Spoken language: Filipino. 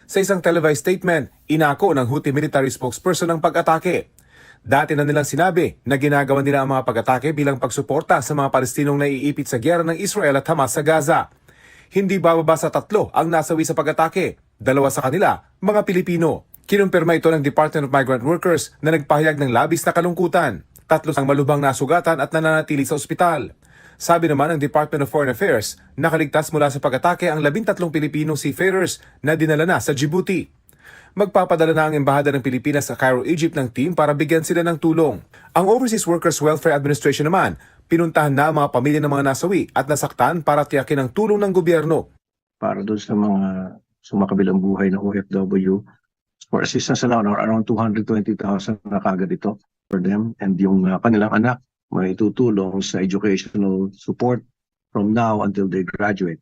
Sa isang televised statement, inako ng Houthi military spokesperson ang pag-atake. Dati na nilang sinabi na ginagawa nila ang mga pag-atake bilang pagsuporta sa mga Palestinong naiipit sa giyera ng Israel at Hamas sa Gaza. Hindi bababa sa 3 ang nasawi sa pag-atake. 2 sa kanila, mga Pilipino. Kinumpirma ito ng Department of Migrant Workers na nagpahayag ng labis na kalungkutan. 3 ang malubhang nasugatan at nananatili sa ospital. Sabi naman ng Department of Foreign Affairs, nakaligtas mula sa pag-atake ang 13 Pilipino seafarers na dinala na sa Djibouti. Magpapadala na ang Embahada ng Pilipinas sa Cairo, Egypt ng team para bigyan sila ng tulong. Ang Overseas Workers Welfare Administration naman, pinuntahan na ang mga pamilya ng mga nasawi at nasaktan para tiyakin ang tulong ng gobyerno. Para doon sa mga sumakabilang buhay na OFW, for assistance na around 220,000 na kagad ito for them, and yung kanilang anak may tutulong sa educational support from now until they graduate.